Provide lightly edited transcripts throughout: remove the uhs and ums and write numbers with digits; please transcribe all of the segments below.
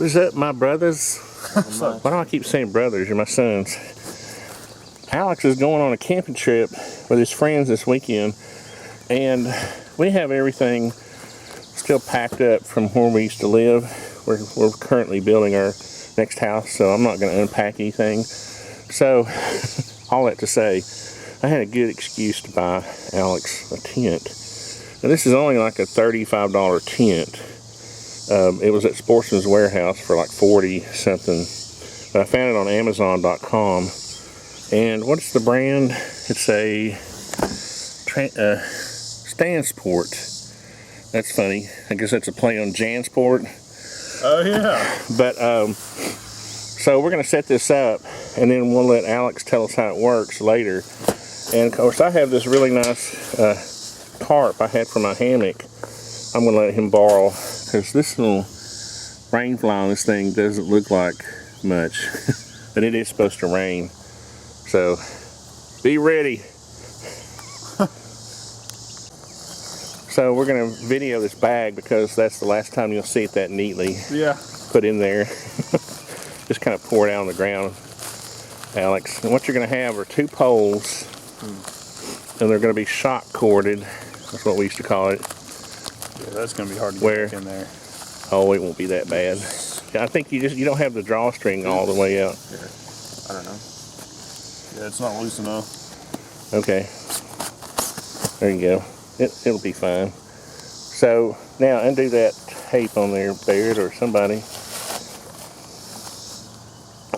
What is up, my brothers? Why do I keep saying brothers? You're my sons. Alex is going on a camping trip with his friends this weekend, and we have everything still packed up from where we used to live. We're currently building our next house, so I'm not going to unpack anything. So, all that to say, I had a good excuse to buy Alex a tent. Now, this is only like a $35 tent. It was at Sportsman's Warehouse for like 40 something, but I found it on Amazon.com. And what's the brand? It's a Stansport. That's funny. I guess that's a play on Jansport. Oh yeah. But so we're gonna set this up, and then we'll let Alex tell us how it works later. And of course, I have this really nice tarp I had for my hammock. I'm gonna let him borrow, because this little rain fly on this thing doesn't look like much, but it is supposed to rain. So be ready. So we're gonna video this bag because that's the last time you'll see it that neatly. Yeah. Put in there. Just kind of pour it out on the ground, Alex. And what you're gonna have are two poles, and they're gonna be shock corded. That's what we used to call it. Yeah, that's gonna be hard to get in there. Oh, it won't be that bad. I think you don't have the drawstring all the way out. Yeah. I don't know. Yeah, it's not loose enough. Okay. There you go. It'll be fine. So now undo that tape on there, Barrett, or somebody.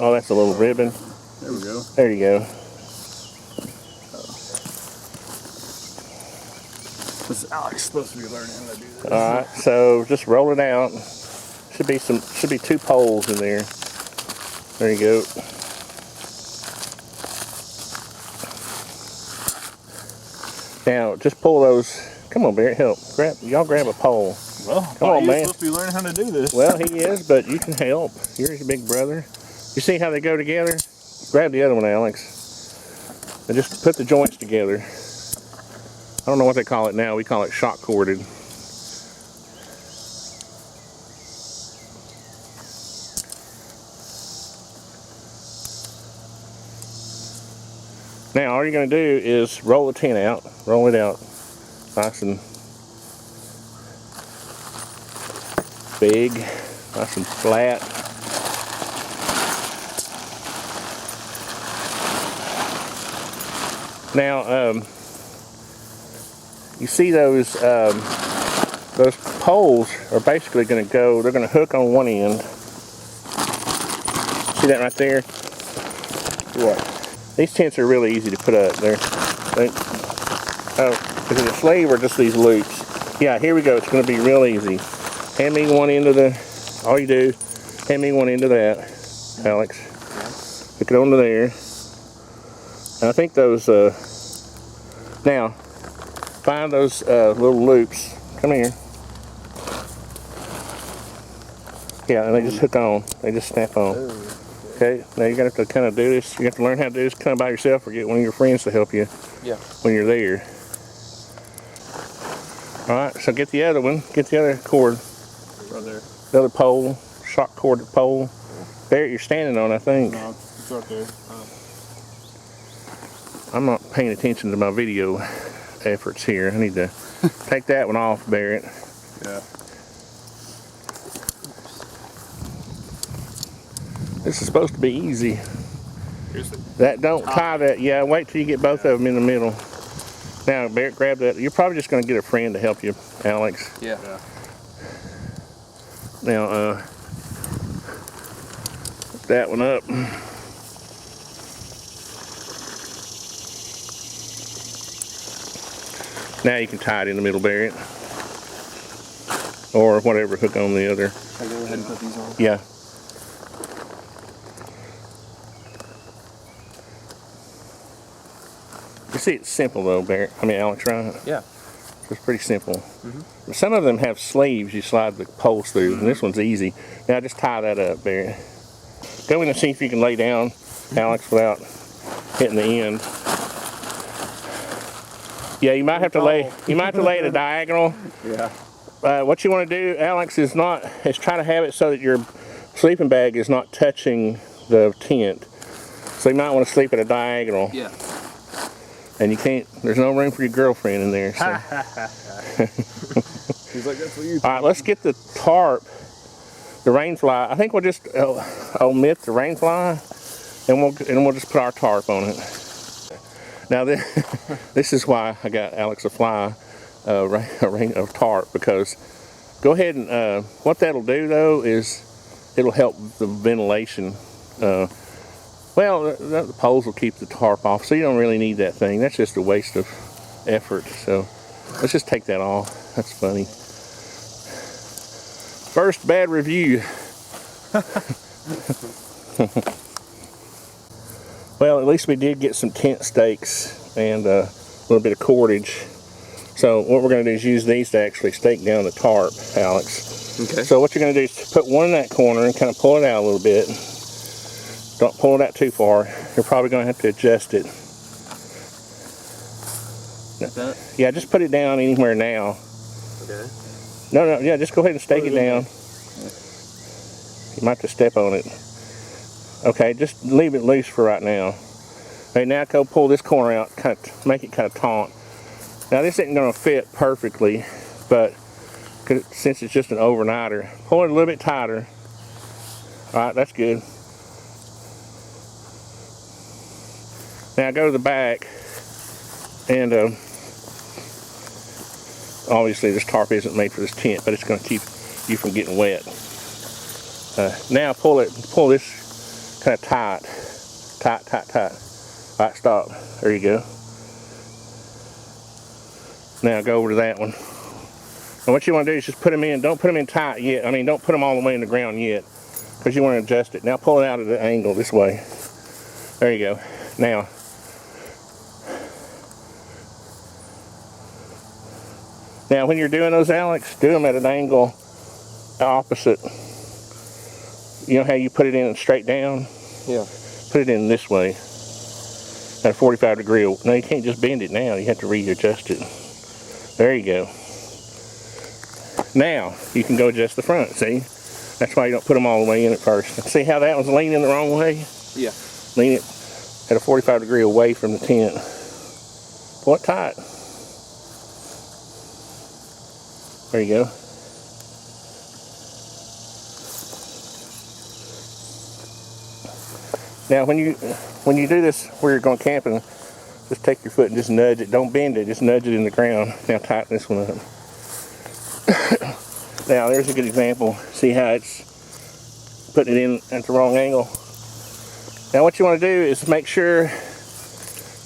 Oh, that's a little ribbon. There we go. There you go. This is Alex supposed to be learning how to do this. All right. So just roll it out. Should be two poles in there. There you go. Now, just pull those. Come on, Barrett, help. Y'all grab a pole. Well, come on, man. You're supposed to be learning how to do this. Well, he is, but you can help. You're his big brother. You see how they go together? Grab the other one, Alex. And just put the joints together. I don't know what they call it now. We call it shock corded. Now, all you're going to do is roll the tent out. Roll it out nice and big, nice and flat. Now, you see those poles are basically going to go, they're going to hook on one end. See that right there? What? These tents are really easy to put up. Oh, is it a sleeve or just these loops? Yeah, here we go. It's going to be real easy. Hand me one end of the, all you do, hand me one end of that, Alex. Hook it onto there. And I think those, now, find those little loops. Come here. Yeah, and they just hook on. They just snap on. Okay, now you're going to have to kind of do this. You have to learn how to do this kind of by yourself, or get one of your friends to help you when you're there. Alright, so get the other one. Get the other cord. Right there. The other pole. Shock corded pole. There, you're standing on, I think. No, it's right there. I'm not paying attention to my video efforts here. I need to take that one off, Barrett. Yeah. This is supposed to be easy. That don't tie that. Yeah, wait till you get both of them in the middle. Now, Barrett, grab that. You're probably just going to get a friend to help you, Alex. Yeah. Now, hook that one up. Now you can tie it in the middle, Barrett. Or whatever, hook on the other. I'll go ahead and put these on. Yeah. You see, it's simple though, Barrett. I mean, Alex, right? Yeah. It's pretty simple. Some of them have sleeves you slide the poles through, and this one's easy. Now just tie that up, Barrett. Go in and see if you can lay down, Alex, without hitting the end. Yeah, you might have to lay. You might have to lay at a diagonal. Yeah. What you want to do, Alex, is try to have it so that your sleeping bag is not touching the tent. So you might want to sleep at a diagonal. Yeah. And you can't, there's no room for your girlfriend in there. So. He's like, that's what you. All right, let's get the tarp, the rain fly. I think we'll just omit the rain fly, and we'll just put our tarp on it. Now this is why I got Alex a fly, a tarp, because go ahead and what that'll do though is it'll help the ventilation. Well, the poles will keep the tarp off, so you don't really need that thing. That's just a waste of effort. So let's just take that off. That's funny. First bad review. Well, at least we did get some tent stakes and a little bit of cordage. So what we're going to do is use these to actually stake down the tarp, Alex. Okay. So what you're going to do is put one in that corner and kind of pull it out a little bit. Don't pull it out too far. You're probably going to have to adjust it. Yeah, just put it down anywhere now. Okay. No, yeah, just go ahead and stake it down. You might have to step on it. Okay, just leave it loose for right now. Okay, now go pull this corner out, kind of make it kind of taut. Now this isn't going to fit perfectly, but since it's just an overnighter, pull it a little bit tighter. All right, that's good. Now go to the back, and obviously this tarp isn't made for this tent, but it's going to keep you from getting wet. Now pull this kind of tight. All right, stop. There you go. Now go over to that one. And what you want to do is just put them in. Don't put them in tight yet. I mean, don't put them all the way in the ground yet, because you want to adjust it. Now pull it out at the angle this way. There you go. Now when you're doing those, Alex, do them at an angle opposite. You know how you put it in straight down? Yeah. Put it in this way at a 45 degree. No, you can't just bend it now. You have to readjust it. There you go. Now you can go adjust the front. See? That's why you don't put them all the way in at first. See how that one's leaning the wrong way? Yeah. Lean it at a 45 degree away from the tent. Pull it tight. There you go. Now when you do this where you're going camping, just take your foot and just nudge it. Don't bend it, just nudge it in the ground. Now tighten this one up. Now there's a good example. See how it's putting it in at the wrong angle. Now what you want to do is make sure,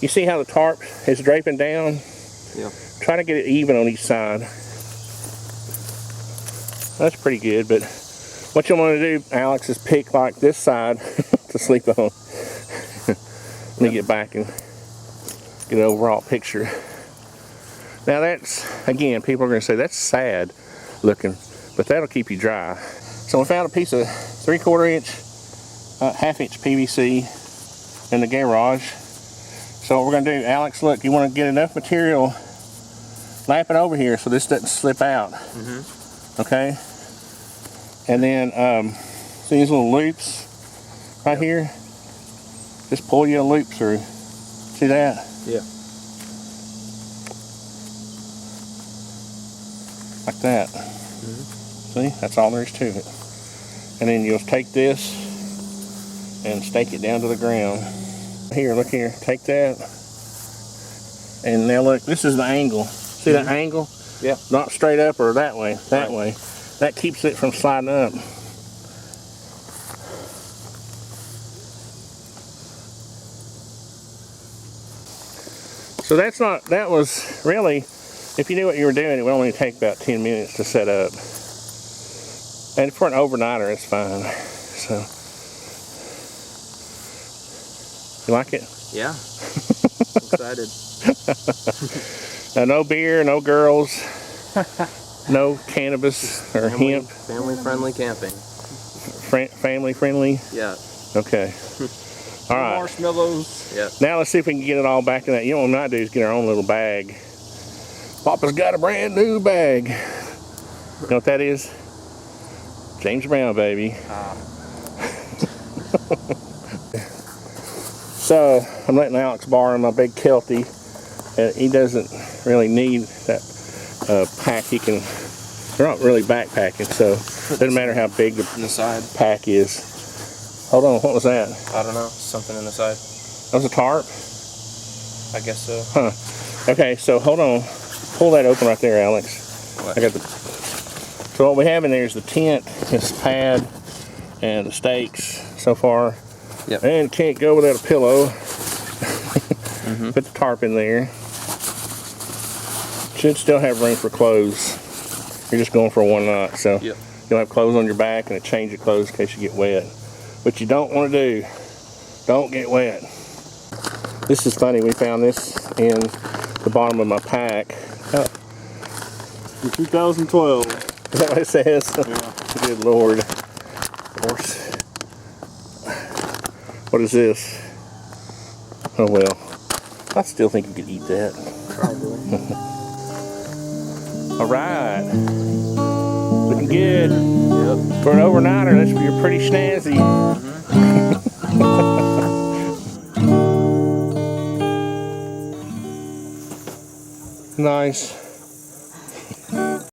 you see how the tarp is draping down? Yeah. Try to get it even on each side. That's pretty good, but what you want to do, Alex, is pick like this side to sleep on. Let me get back and get an overall picture. Now that's, again, people are going to say that's sad looking, but that'll keep you dry. So we found a piece of 3/4 inch, half-inch PVC in the garage. So what we're going to do, Alex, look, you want to get enough material, lap it over here so this doesn't slip out. Okay? And then, see these little loops right here? Just pull you a loop through. See that? Yeah. Like that. See? That's all there is to it. And then you'll take this and stake it down to the ground. Here, look here. Take that. And now look, this is the angle. See that angle? Yeah. Not straight up or that way. That way. That keeps it from sliding up. So that's not, that was really, if you knew what you were doing, it would only take about 10 minutes to set up. And for an overnighter, it's fine. So, you like it? Yeah. Excited. Now, no beer, no girls, no cannabis or hemp. Family-friendly camping. Family-friendly? Yeah. Okay. All right. Marshmallows. Yeah. Now let's see if we can get it all back in that. You know what we might do is get our own little bag. Papa's got a brand new bag. You know what that is? James Brown, baby. So I'm letting Alex borrow my big Kelty. He doesn't really need that pack. He can. They're not really backpacking, so it doesn't matter how big In the side. pack is. Hold on, what was that? I don't know. Something in the side. That was a tarp? I guess so. Huh. Okay, so hold on. Pull that open right there, Alex. What? I got the. So what we have in there is the tent, this pad, and the stakes so far. Yep. And can't go without a pillow. Put the tarp in there. Should still have room for clothes. You're just going for one night, so Yep. you'll have clothes on your back and a change of clothes in case you get wet. What you don't want to do, don't get wet. This is funny, we found this in the bottom of my pack. Oh, In 2012. is that what it says? Yeah. Good Lord. Of course. What is this? Oh well. I still think you could eat that. Probably. Alright. Looking good. Yep. For an overnighter, that's you're pretty snazzy. Nice.